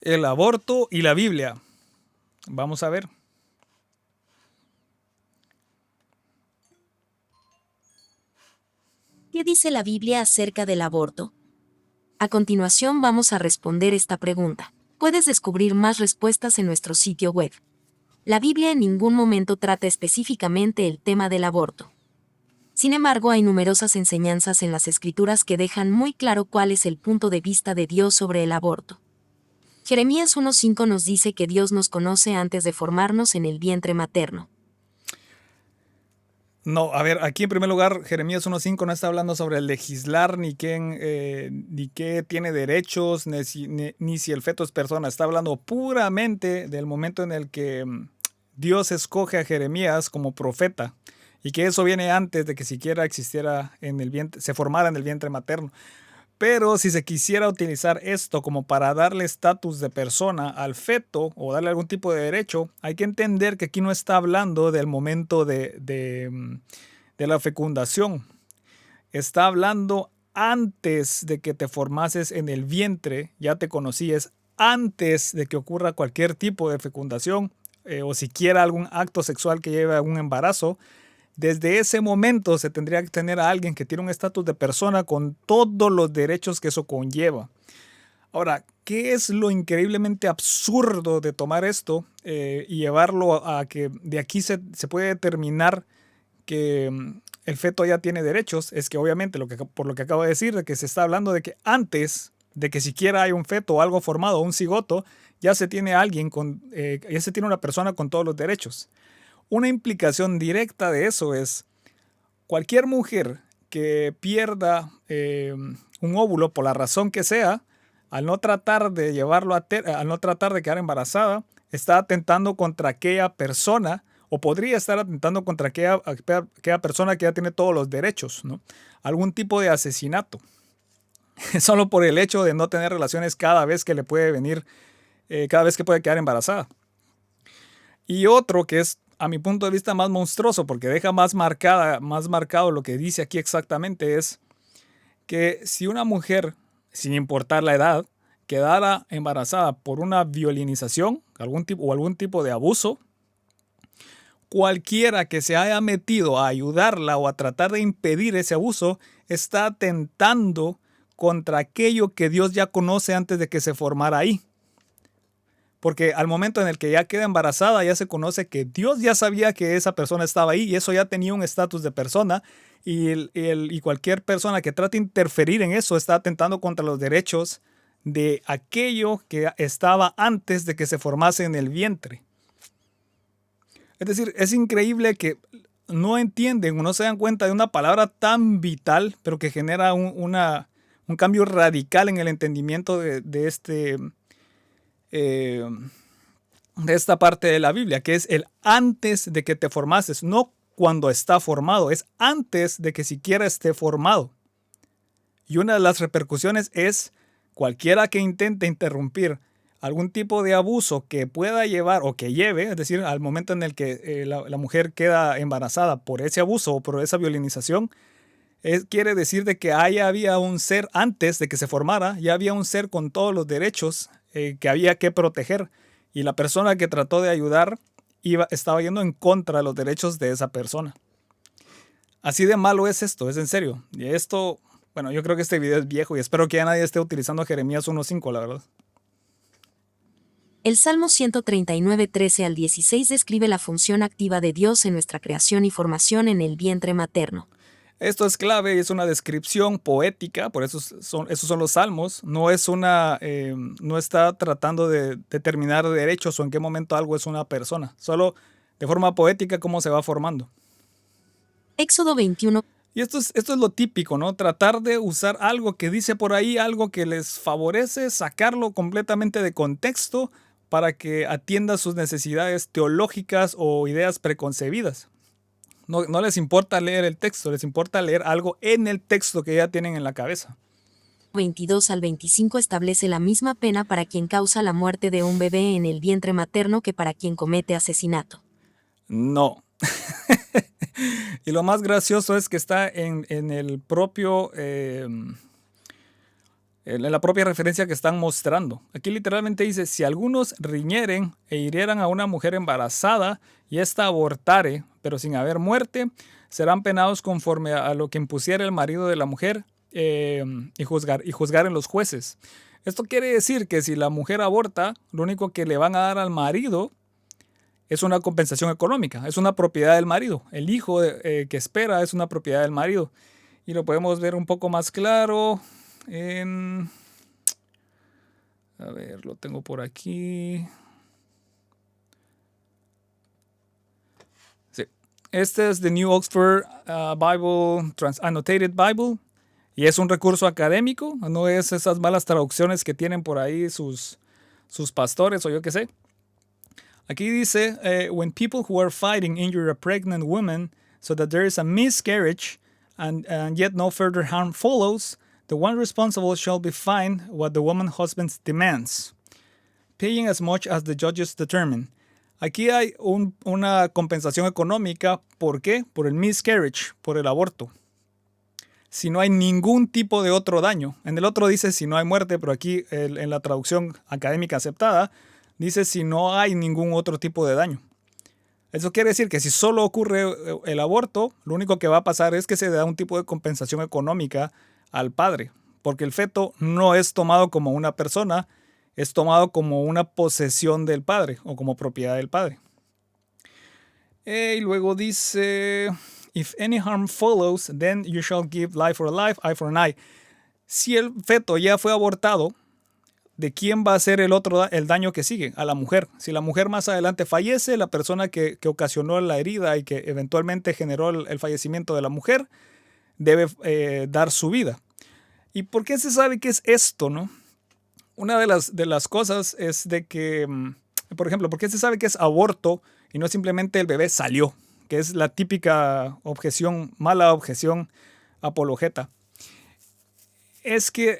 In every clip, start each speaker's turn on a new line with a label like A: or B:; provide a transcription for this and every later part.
A: El aborto y la Biblia. Vamos a ver.
B: ¿Qué dice la Biblia acerca del aborto? A continuación vamos a responder esta pregunta. Puedes descubrir más respuestas en nuestro sitio web. La Biblia en ningún momento trata específicamente el tema del aborto. Sin embargo, hay numerosas enseñanzas en las Escrituras que dejan muy claro cuál es el punto de vista de Dios sobre el aborto. Jeremías 1:5 nos dice que Dios nos conoce antes de formarnos en el vientre materno.
A: No, a ver, aquí en primer lugar, Jeremías 1.5 no está hablando sobre el legislar, ni qué tiene derechos, ni si el feto es persona. Está hablando puramente del momento en el que Dios escoge a Jeremías como profeta. Y que eso viene antes de que siquiera existiera en el vientre, se formara en el vientre materno. Pero si se quisiera utilizar esto como para darle estatus de persona al feto o darle algún tipo de derecho, hay que entender que aquí no está hablando del momento de la fecundación. Está hablando antes de que te formases en el vientre, ya te conocías, antes de que ocurra cualquier tipo de fecundación o siquiera algún acto sexual que lleve a un embarazo. Desde ese momento se tendría que tener a alguien que tiene un estatus de persona con todos los derechos que eso conlleva. Ahora, ¿qué es lo increíblemente absurdo de tomar esto y llevarlo a que de aquí se puede determinar que el feto ya tiene derechos? Es que obviamente por lo que acabo de decir, de que se está hablando de que antes de que siquiera hay un feto o algo formado, un cigoto, ya se tiene alguien ya se tiene una persona con todos los derechos. Una implicación directa de eso es cualquier mujer que pierda un óvulo por la razón que sea, al no tratar de llevarlo al no tratar de quedar embarazada, está atentando contra aquella persona o podría estar atentando contra aquella persona que ya tiene todos los derechos, ¿no? Algún tipo de asesinato. Solo por el hecho de no tener relaciones cada vez que le puede venir, cada vez que puede quedar embarazada. Y otro que es, a mi punto de vista, más monstruoso, porque deja más marcado lo que dice aquí exactamente, es que si una mujer, sin importar la edad, quedara embarazada por una violinización o algún tipo de abuso, cualquiera que se haya metido a ayudarla o a tratar de impedir ese abuso está atentando contra aquello que Dios ya conoce antes de que se formara ahí. Porque al momento en el que ya queda embarazada, ya se conoce que Dios ya sabía que esa persona estaba ahí y eso ya tenía un estatus de persona. Y cualquier persona que trate de interferir en eso está atentando contra los derechos de aquello que estaba antes de que se formase en el vientre. Es decir, es increíble que no entienden o no se dan cuenta de una palabra tan vital, pero que genera un cambio radical en el entendimiento eh, de esta parte de la Biblia, que es el antes de que te formases, no cuando está formado, es antes de que siquiera esté formado. Y una de las repercusiones es cualquiera que intente interrumpir algún tipo de abuso que pueda llevar o que lleve, es decir, al momento en el que la mujer queda embarazada por ese abuso o por esa violinización, quiere decir de que había un ser antes de que se formara, ya había un ser con todos los derechos que había que proteger. Y la persona que trató de ayudar estaba yendo en contra de los derechos de esa persona. Así de malo es esto, es en serio. Y esto, bueno, yo creo que este video es viejo y espero que ya nadie esté utilizando Jeremías 1.5, la verdad.
B: El Salmo 139, 13 al 16 describe la función activa de Dios en nuestra creación y formación en el vientre materno.
A: Esto es clave y es una descripción poética, por eso esos son los salmos. No está tratando de determinar derechos o en qué momento algo es una persona, solo de forma poética cómo se va formando.
B: Éxodo 21.
A: Y esto es lo típico, ¿no? Tratar de usar algo que dice por ahí, algo que les favorece, sacarlo completamente de contexto para que atienda sus necesidades teológicas o ideas preconcebidas. No les importa leer el texto, les importa leer algo en el texto que ya tienen en la cabeza.
B: 22 al 25 establece la misma pena para quien causa la muerte de un bebé en el vientre materno que para quien comete asesinato.
A: No. Y lo más gracioso es que está en el propio en la propia referencia que están mostrando. Aquí literalmente dice, si algunos riñeren e hirieran a una mujer embarazada y ésta abortare, pero sin haber muerte, serán penados conforme a lo que impusiera el marido de la mujer y juzgar en los jueces. Esto quiere decir que si la mujer aborta, lo único que le van a dar al marido es una compensación económica, es una propiedad del marido. El hijo que espera es una propiedad del marido. Y lo podemos ver un poco más claro en... A ver, lo tengo por aquí. Sí. Este es The New Oxford Bible, Annotated Bible. Y es un recurso académico, no es esas malas traducciones que tienen por ahí sus pastores o yo qué sé. Aquí dice, when people who are fighting injure a pregnant woman so that there is a miscarriage and yet no further harm follows, the one responsible shall be fined what the woman's husband demands, paying as much as the judges determine. Aquí hay una compensación económica. ¿Por qué? Por el miscarriage, por el aborto. Si no hay ningún tipo de otro daño. En el otro dice si no hay muerte, pero aquí en la traducción académica aceptada dice si no hay ningún otro tipo de daño. Eso quiere decir que si solo ocurre el aborto, lo único que va a pasar es que se da un tipo de compensación económica al padre, porque el feto no es tomado como una persona, es tomado como una posesión del padre o como propiedad del padre. Y luego dice... If any harm follows, then you shall give life for a life, eye for an eye. Si el feto ya fue abortado, ¿de quién va a ser el daño que sigue? A la mujer. Si la mujer más adelante fallece, la persona que ocasionó la herida y que eventualmente generó el fallecimiento de la mujer, debe dar su vida. ¿Y por qué se sabe qué es esto, no? Una de las cosas es de que, por ejemplo, ¿por qué se sabe que es aborto y no simplemente el bebé salió? Que es la típica objeción, mala objeción apologeta. Es que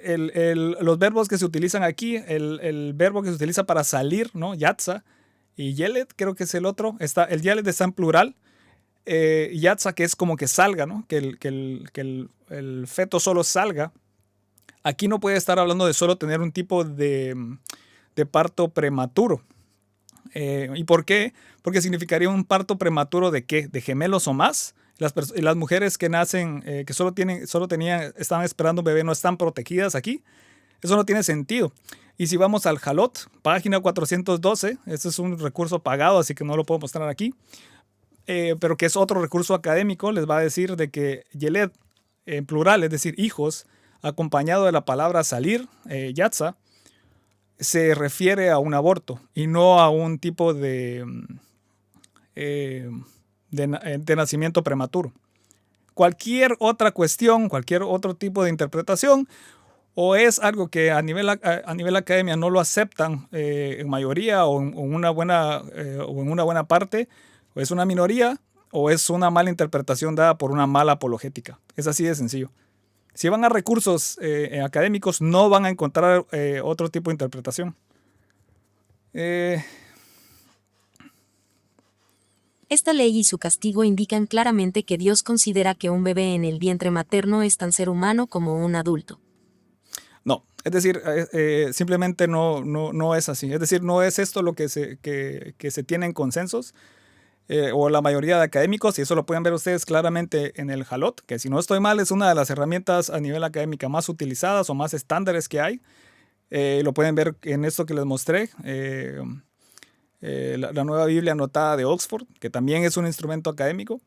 A: los verbos que se utilizan aquí, el verbo que se utiliza para salir, ¿no? Yatsa, y yeled, creo que es el otro. El yeled está en plural. Yatsa, que es como que salga, ¿no? Que el feto solo salga. Aquí no puede estar hablando de solo tener un tipo de parto prematuro. ¿Y por qué? Porque significaría un parto prematuro ¿de qué? ¿De gemelos o más? Las mujeres que nacen, que estaban esperando un bebé, no están protegidas aquí. Eso no tiene sentido. Y si vamos al Jalot, página 412, este es un recurso pagado, así que no lo puedo mostrar aquí, pero que es otro recurso académico, les va a decir de que Yeled, en plural, es decir, hijos, acompañado de la palabra salir, yatsa, se refiere a un aborto y no a un tipo de nacimiento prematuro. Cualquier otra cuestión, cualquier otro tipo de interpretación, o es algo que a nivel academia no lo aceptan en mayoría o en una buena parte, o es una minoría, o es una mala interpretación dada por una mala apologética. Es así de sencillo. Si van a recursos académicos, no van a encontrar otro tipo de interpretación.
B: Esta ley y su castigo indican claramente que Dios considera que un bebé en el vientre materno es tan ser humano como un adulto.
A: No, es decir, simplemente no es así. Es decir, no es esto lo que se tiene en consensos. O la mayoría de académicos, y eso lo pueden ver ustedes claramente en el Jalot, que si no estoy mal es una de las herramientas a nivel académica más utilizadas o más estándares que hay. Lo pueden ver en esto que les mostré, la nueva Biblia anotada de Oxford, que también es un instrumento académico.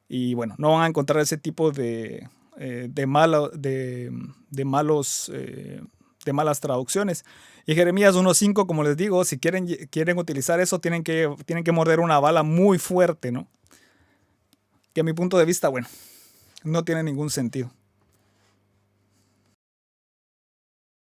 A: Y bueno, no van a encontrar ese tipo de malas traducciones. Y Jeremías 1.5, como les digo, si quieren utilizar eso, tienen que morder una bala muy fuerte, ¿no? Que a mi punto de vista, bueno, no tiene ningún sentido.